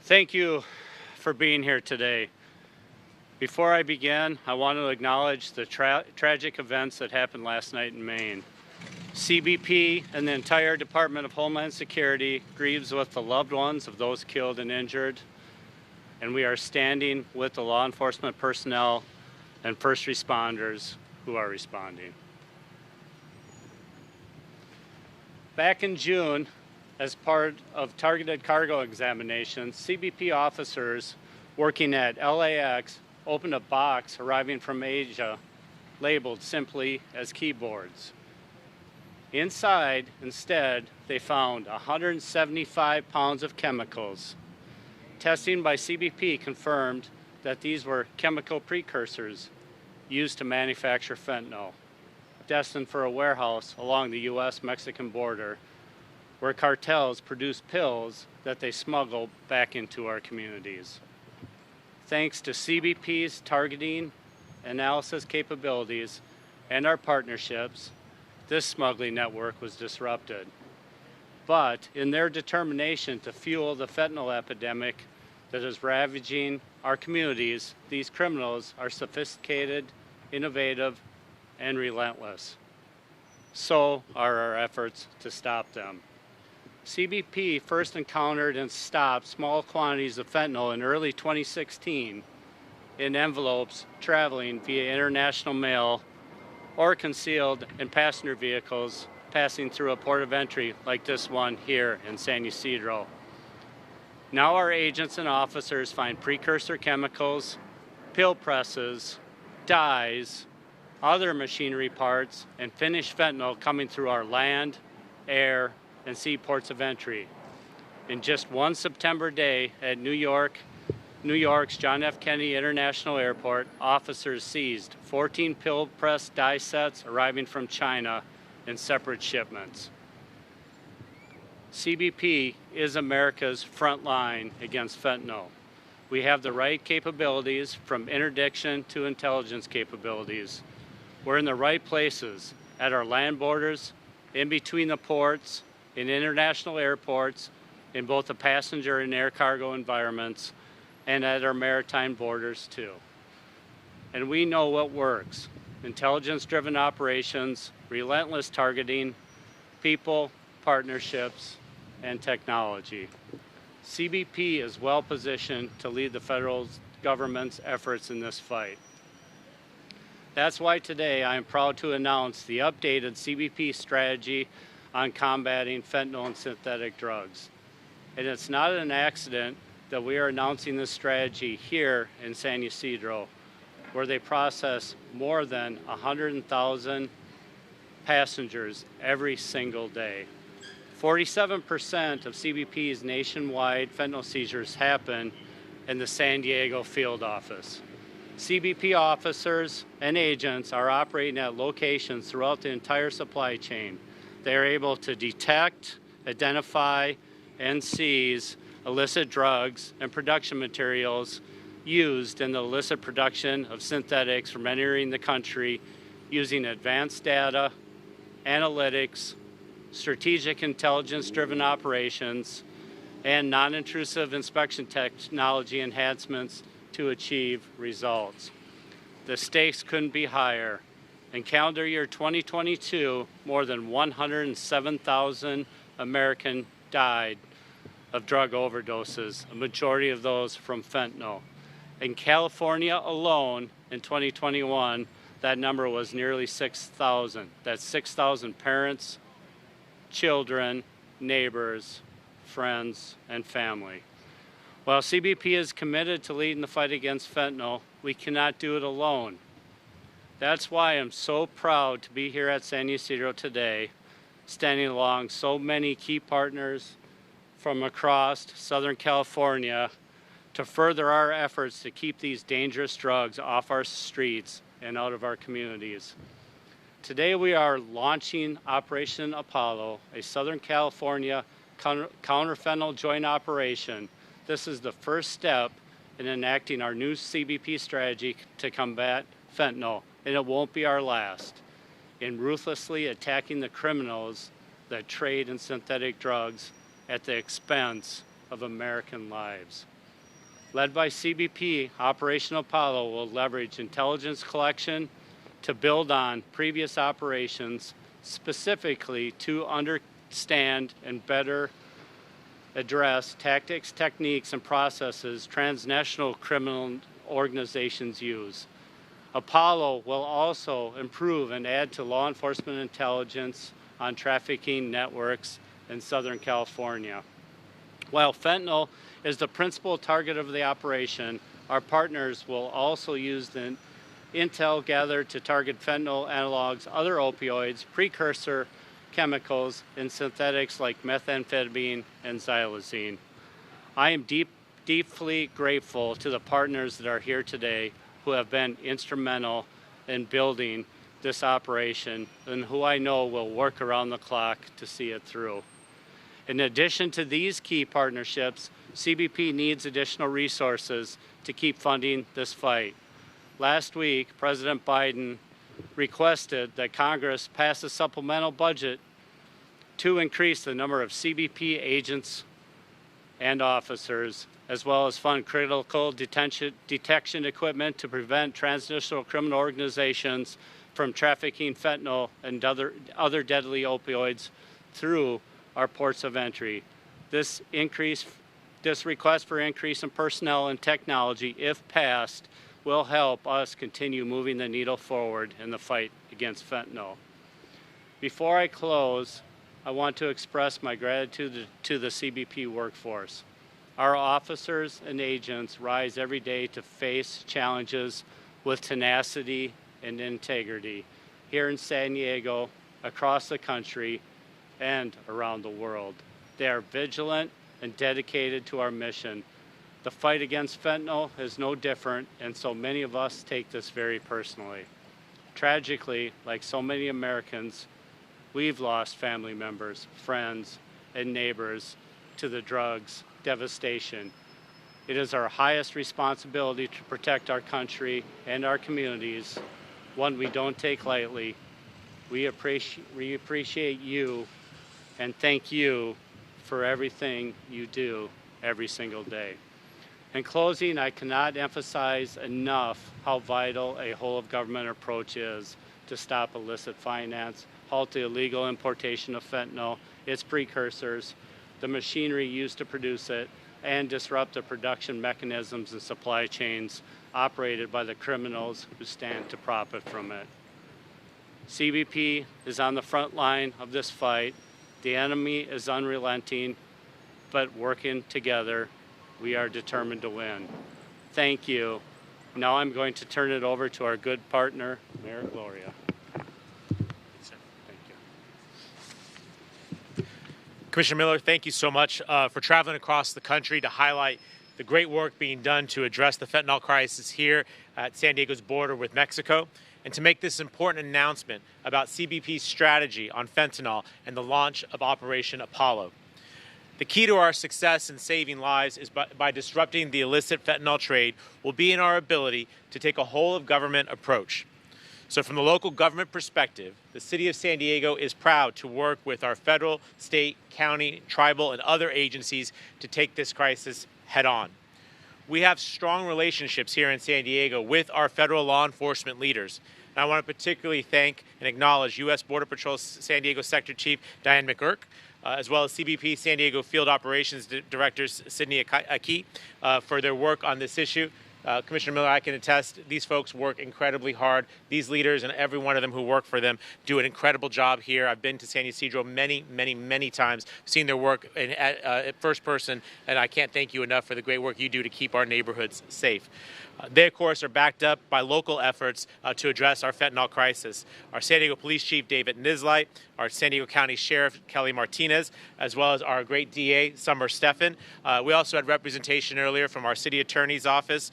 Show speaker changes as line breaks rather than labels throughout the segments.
Thank you for being here today. Before I begin, I want to acknowledge the tragic events that happened last night in Maine. CBP and the entire Department of Homeland Security grieves with the loved ones of those killed and injured, and we are standing with the law enforcement personnel and first responders who are responding. Back in June, as part of targeted cargo examinations, CBP officers working at LAX opened a box arriving from Asia labeled simply as keyboards. Inside, instead, they found 175 pounds of chemicals. Testing by CBP confirmed that these were chemical precursors used to manufacture fentanyl, destined for a warehouse along the U.S.-Mexican border, where cartels produce pills that they smuggle back into our communities. Thanks to CBP's targeting analysis capabilities and our partnerships, this smuggling network was disrupted. But in their determination to fuel the fentanyl epidemic that is ravaging our communities, these criminals are sophisticated, innovative, and relentless. So are our efforts to stop them. CBP first encountered and stopped small quantities of fentanyl in early 2016 in envelopes traveling via international mail or concealed in passenger vehicles passing through a port of entry like this one here in San Ysidro. Now our agents and officers find precursor chemicals, pill presses, dyes, other machinery parts, and finished fentanyl coming through our land, air, and sea ports of entry. In just one September day at New York's John F. Kennedy International Airport, officers seized 14 pill press dye sets arriving from China in separate shipments. CBP is America's front line against fentanyl. We have the right capabilities, from interdiction to intelligence capabilities. We're in the right places, at our land borders, in between the ports, in international airports, in both the passenger and air cargo environments, and at our maritime borders too. And we know what works: intelligence-driven operations, relentless targeting, people, partnerships, and technology. CBP is well positioned to lead the federal government's efforts in this fight. That's why today I am proud to announce the updated CBP strategy on combating fentanyl and synthetic drugs. And it's not an accident that we are announcing this strategy here in San Ysidro, where they process more than 100,000 passengers every single day. 47% of CBP's nationwide fentanyl seizures happen in the San Diego field office. CBP officers and agents are operating at locations throughout the entire supply chain. They are able to detect, identify, and seize illicit drugs and production materials used in the illicit production of synthetics from entering the country using advanced data, analytics, strategic intelligence-driven operations, and non-intrusive inspection technology enhancements to achieve results. The stakes couldn't be higher. In calendar year 2022, more than 107,000 Americans died of drug overdoses, a majority of those from fentanyl. In California alone, in 2021, that number was nearly 6,000. That's 6,000 parents, children, neighbors, friends, and family. While CBP is committed to leading the fight against fentanyl, we cannot do it alone. That's why I'm so proud to be here at San Ysidro today, standing along so many key partners from across Southern California to further our efforts to keep these dangerous drugs off our streets and out of our communities. Today we are launching Operation Apolo, a Southern California counter-fentanyl joint operation. This is the first step in enacting our new CBP strategy to combat fentanyl, and it won't be our last, in ruthlessly attacking the criminals that trade in synthetic drugs at the expense of American lives. Led by CBP, Operation Apollo will leverage intelligence collection to build on previous operations, specifically to understand and better address tactics, techniques, and processes transnational criminal organizations use. Apollo will also improve and add to law enforcement intelligence on trafficking networks in Southern California. While fentanyl is the principal target of the operation, our partners will also use the intel gathered to target fentanyl analogs, other opioids, precursor chemicals, and synthetics like methamphetamine and xylazine. I am deeply grateful to the partners that are here today who have been instrumental in building this operation and who I know will work around the clock to see it through. In addition to these key partnerships, CBP needs additional resources to keep funding this fight. Last week, President Biden requested that Congress pass a supplemental budget to increase the number of CBP agents and officers, as well as fund critical detection equipment to prevent transnational criminal organizations from trafficking fentanyl and other deadly opioids through our ports of entry. This request for increase in personnel and technology, if passed, will help us continue moving the needle forward in the fight against fentanyl. Before I close, I want to express my gratitude to the CBP workforce. Our officers and agents rise every day to face challenges with tenacity and integrity here in San Diego, across the country, and around the world. They are vigilant and dedicated to our mission. The fight against fentanyl is no different, and so many of us take this very personally. Tragically, like so many Americans, we've lost family members, friends, and neighbors to the drugs devastation. It is our highest responsibility to protect our country and our communities, one we don't take lightly. We appreciate you and thank you for everything you do every single day. In closing, I cannot emphasize enough how vital a whole-of-government approach is to stop illicit finance, halt the illegal importation of fentanyl, its precursors, the machinery used to produce it, and disrupt the production mechanisms and supply chains operated by the criminals who stand to profit from it. CBP is on the front line of this fight. The enemy is unrelenting, but working together, we are determined to win. Thank you. Now I'm going to turn it over to our good partner, Mayor Gloria. Thank you.
Commissioner Miller, thank you so much for traveling across the country to highlight the great work being done to address the fentanyl crisis here at San Diego's border with Mexico, and to make this important announcement about CBP's strategy on fentanyl and the launch of Operation Apollo. The key to our success in saving lives is by disrupting the illicit fentanyl trade will be in our ability to take a whole-of-government approach. So from the local government perspective, the City of San Diego is proud to work with our federal, state, county, tribal, and other agencies to take this crisis head-on. We have strong relationships here in San Diego with our federal law enforcement leaders. And I want to particularly thank and acknowledge U.S. Border Patrol San Diego Sector Chief Diane McGurk, as well as CBP San Diego Field Operations Director Sydney Aki for their work on this issue. Commissioner Miller, I can attest, these folks work incredibly hard. These leaders and every one of them who work for them do an incredible job here. I've been to San Ysidro many times, seen their work at first person, and I can't thank you enough for the great work you do to keep our neighborhoods safe. They, of course, are backed up by local efforts to address our fentanyl crisis. Our San Diego Police Chief, David Nisleit, our San Diego County Sheriff, Kelly Martinez, as well as our great DA, Summer Steffen. We also had representation earlier from our City Attorney's Office.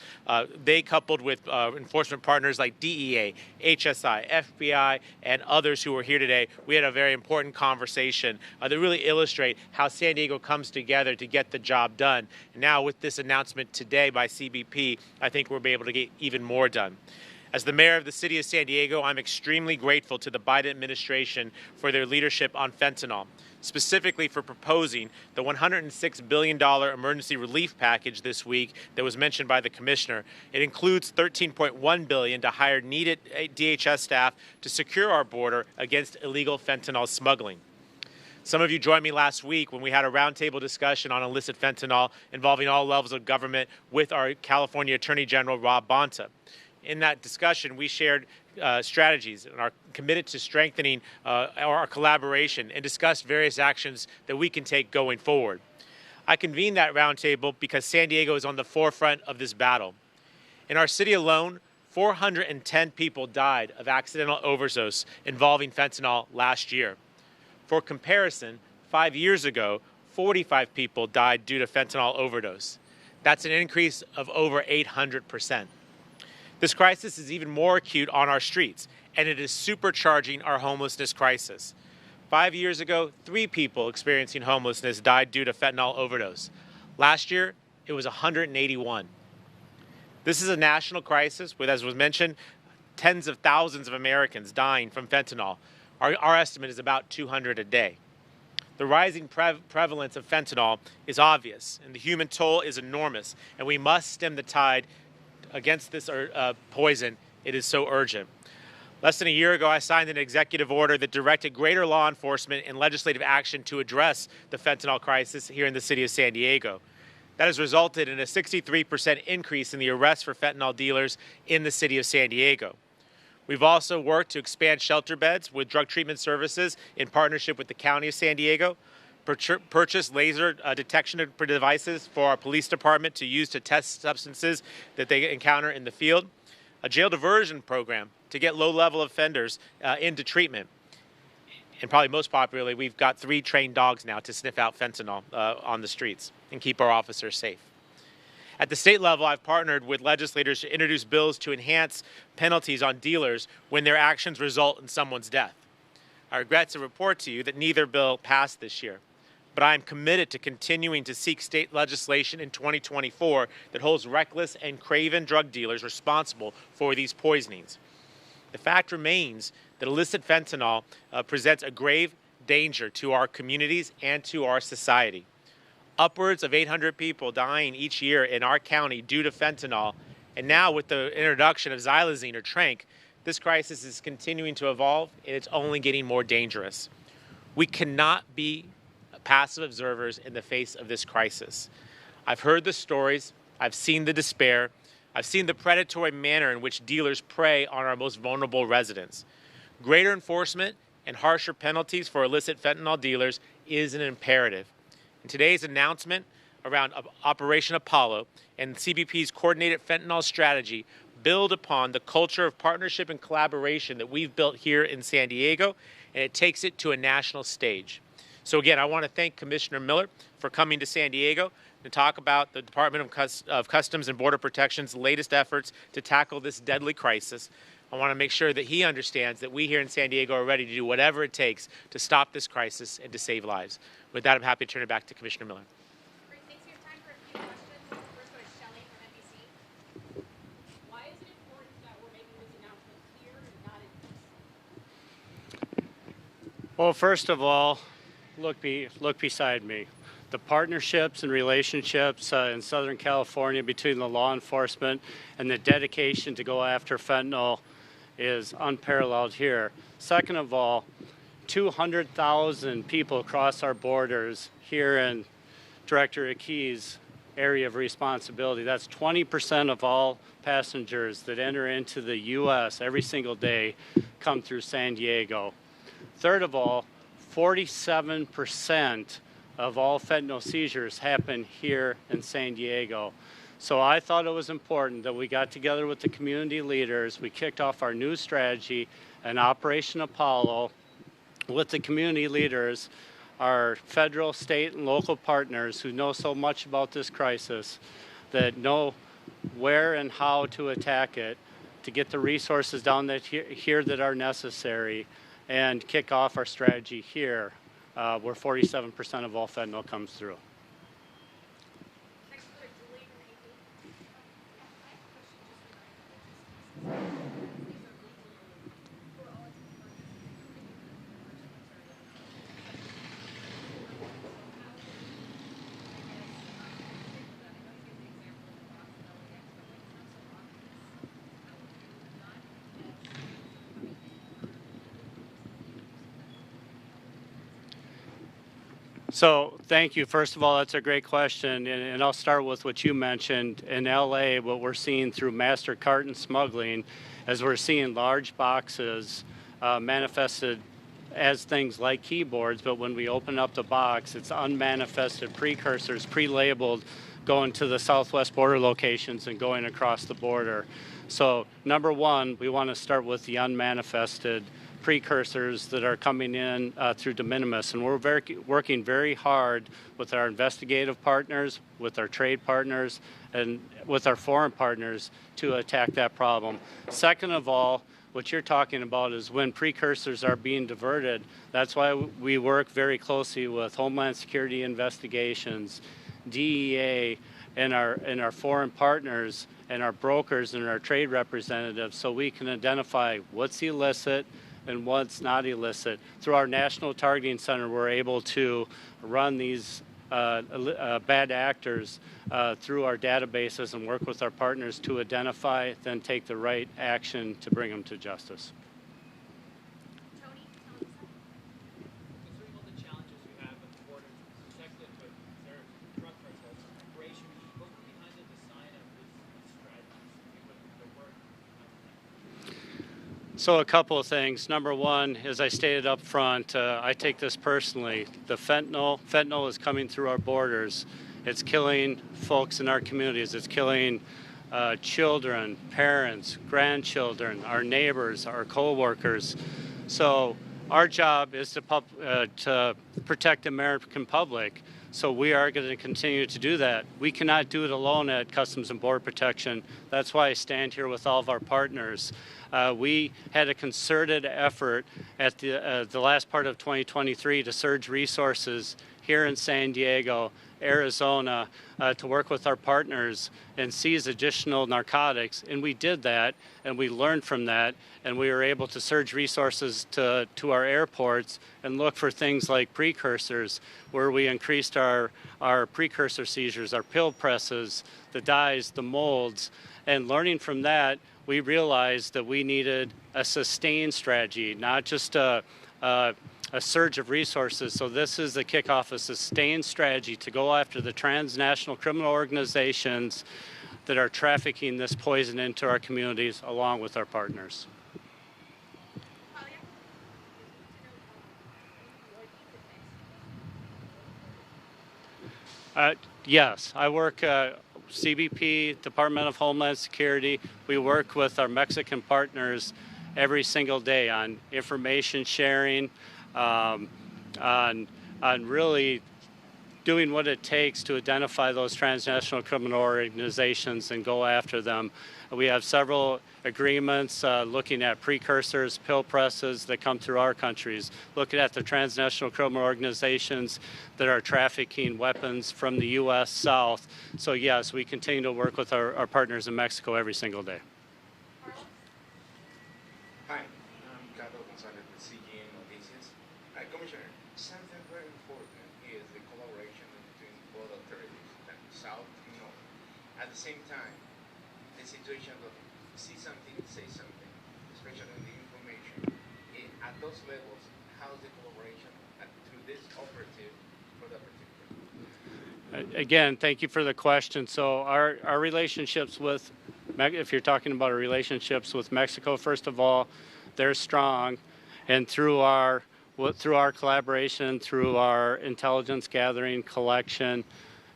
They, coupled with enforcement partners like DEA, HSI, FBI, and others who are here today, we had a very important conversation that really illustrate how San Diego comes together to get the job done. And now with this announcement today by CBP, I think we'll be able to get even more done. As the mayor of the city of San Diego, I'm extremely grateful to the Biden administration for their leadership on fentanyl, specifically for proposing the $106 billion emergency relief package this week that was mentioned by the commissioner. It includes $13.1 billion to hire needed DHS staff to secure our border against illegal fentanyl smuggling. Some of you joined me last week when we had a roundtable discussion on illicit fentanyl involving all levels of government with our California Attorney General, Rob Bonta. In that discussion, we shared strategies and are committed to strengthening our collaboration and discussed various actions that we can take going forward. I convened that roundtable because San Diego is on the forefront of this battle. In our city alone, 410 people died of accidental overdose involving fentanyl last year. For comparison, 5 years ago, 45 people died due to fentanyl overdose. That's an increase of over 800%. This crisis is even more acute on our streets, and it is supercharging our homelessness crisis. 5 years ago, 3 people experiencing homelessness died due to fentanyl overdose. Last year, it was 181. This is a national crisis with, as was mentioned, tens of thousands of Americans dying from fentanyl. Our estimate is about 200 a day. The rising prevalence of fentanyl is obvious, and the human toll is enormous, and we must stem the tide against this poison. It is so urgent. Less than a year ago, I signed an executive order that directed greater law enforcement and legislative action to address the fentanyl crisis here in the city of San Diego. That has resulted in a 63% increase in the arrests for fentanyl dealers in the city of San Diego. We've also worked to expand shelter beds with drug treatment services in partnership with the County of San Diego, purchase laser detection devices for our police department to use to test substances that they encounter in the field, a jail diversion program to get low-level offenders into treatment. And probably most popularly, we've got 3 trained dogs now to sniff out fentanyl on the streets and keep our officers safe. At the state level, I've partnered with legislators to introduce bills to enhance penalties on dealers when their actions result in someone's death. I regret to report to you that neither bill passed this year, but I am committed to continuing to seek state legislation in 2024 that holds reckless and craven drug dealers responsible for these poisonings. The fact remains that illicit fentanyl presents a grave danger to our communities and to our society. Upwards of 800 people dying each year in our county due to fentanyl, and now with the introduction of xylazine or tranq, this crisis is continuing to evolve, and it's only getting more dangerous. We cannot be passive observers in the face of this crisis. I've heard the stories, I've seen the despair, I've seen the predatory manner in which dealers prey on our most vulnerable residents. Greater enforcement and harsher penalties for illicit fentanyl dealers is an imperative. And today's announcement around Operation Apolo and CBP's coordinated fentanyl strategy build upon the culture of partnership and collaboration that we've built here in San Diego, and it takes it to a national stage. So again, I want to thank Commissioner Miller for coming to San Diego to talk about the Department of Customs and Border Protection's latest efforts to tackle this deadly crisis. I want to make sure that he understands that we here in San Diego are ready to do whatever it takes to stop this crisis and to save lives. With that, I'm happy to turn it back to Commissioner Miller.
Great, thanks for your time for a few questions. The first one is Shelley from NBC. Why is it important that we're making this announcement here and not in?
Well, first of all, look beside me. The partnerships and relationships in Southern California between the law enforcement and the dedication to go after fentanyl is unparalleled here. Second of all, 200,000 people cross our borders here in Director Aki's area of responsibility. That's 20% of all passengers that enter into the U.S. every single day come through San Diego. Third of all, 47% of all fentanyl seizures happen here in San Diego. So I thought it was important that we got together with the community leaders. We kicked off our new strategy and Operation Apollo with the community leaders, our federal, state, and local partners who know so much about this crisis, that know where and how to attack it, to get the resources down here that are necessary, and kick off our strategy here, where 47% of all fentanyl comes through.
Next, we'll go to Julie from AP. My question just regarding the logistics. Why is it important that we're making this announcement here and not in?
So thank you. First of all, that's a great question, and I'll start with what you mentioned. In LA, what we're seeing through master carton smuggling is we're seeing large boxes manifested as things like keyboards, but when we open up the box, it's unmanifested precursors, pre-labeled, going to the southwest border locations and going across the border. So number one, we want to start with the unmanifested precursors that are coming in through de minimis, and we're working very hard with our investigative partners, with our trade partners, and with our foreign partners to attack that problem. Second of all, what you're talking about is when precursors are being diverted. That's why we work very closely with Homeland Security investigations, DEA, and our foreign partners, and our brokers and our trade representatives, so we can identify what's illicit and what's not illicit. Through our National Targeting Center, we're able to run these bad actors through our databases and work with our partners to identify, then take the right action to bring them to justice.
Tony,
Considering all the challenges you have at the border to protect it, but there are drug cartels, immigration, what were behind the design of this strategy? The work.
So a couple of things. Number one, as I stated up front, I take this personally. The fentanyl is coming through our borders. It's killing folks in our communities. It's killing children, parents, grandchildren, our neighbors, our co-workers. So our job is to protect the American public. So we are going to continue to do that. We cannot do it alone at Customs and Border Protection. That's why I stand here with all of our partners. We had a concerted effort at the last part of 2023 to surge resources here in San Diego, Arizona, to work with our partners and seize additional narcotics. And we did that, and we learned from that, and we were able to surge resources to our airports and look for things like precursors, where we increased our precursor seizures, our pill presses, the dyes, the molds. And learning from that, we realized that we needed a sustained strategy, not just a surge of resources. So this is the kickoff, a sustained strategy to go after the transnational criminal organizations that are trafficking this poison into our communities along with our partners. Yes, I work CBP, Department of Homeland Security. We work with our Mexican partners every single day on information sharing, on really doing what it takes to identify those transnational criminal organizations and go after them. We have several agreements looking at precursors, pill presses that come through our countries, looking at the transnational criminal organizations that are trafficking weapons from the U.S. South. So yes, we continue to work with our partners in Mexico every single day.
Hi, I'm Carlos Gonzalez with CGN Noticias. Commissioner, something very important is the collaboration between both authorities, South and North. At the same time, the situation of see something, say something, especially in the information. At those levels, how's the collaboration through this operative for that particular?
Again, thank you for the question. So our relationships with, if you're talking about our relationships with Mexico, first of all, they're strong, and through our collaboration, through our intelligence gathering, collection,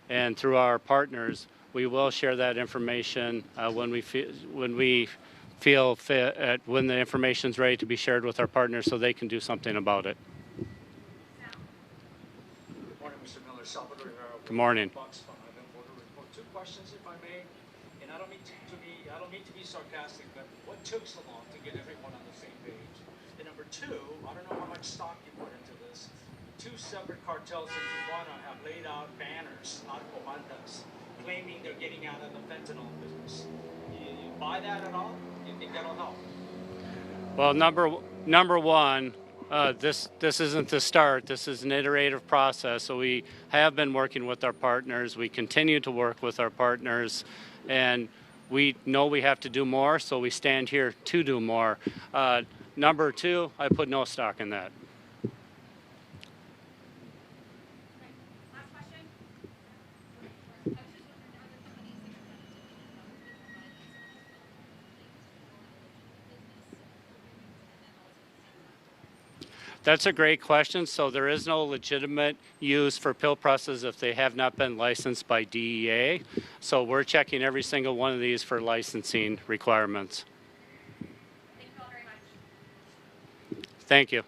and through our partners, we will share that information when we feel fit, when the information is ready to be shared with our partners, so they can do something about it.
Good morning, Mr. Miller. Salvador Rivera.
Good morning.
Box from Island Border Report. Two questions, if I may, and I don't mean to be sarcastic, but what took so long to get everyone on the same page? And number two, I don't know how much stock you put into this. Two separate cartels in Tijuana have laid out banners, narco bandas, claiming they're getting out of the fentanyl business. You buy that at all? Do you think that'll help?
Well, number one, this isn't the start. This is an iterative process. So we have been working with our partners. We continue to work with our partners, and we know we have to do more. So we stand here to do more. Number two, I put no stock in that. That's a great question. So there is no legitimate use for pill presses if they have not been licensed by DEA. So we're checking every single one of these for licensing requirements.
Thank you all very much.
Thank you.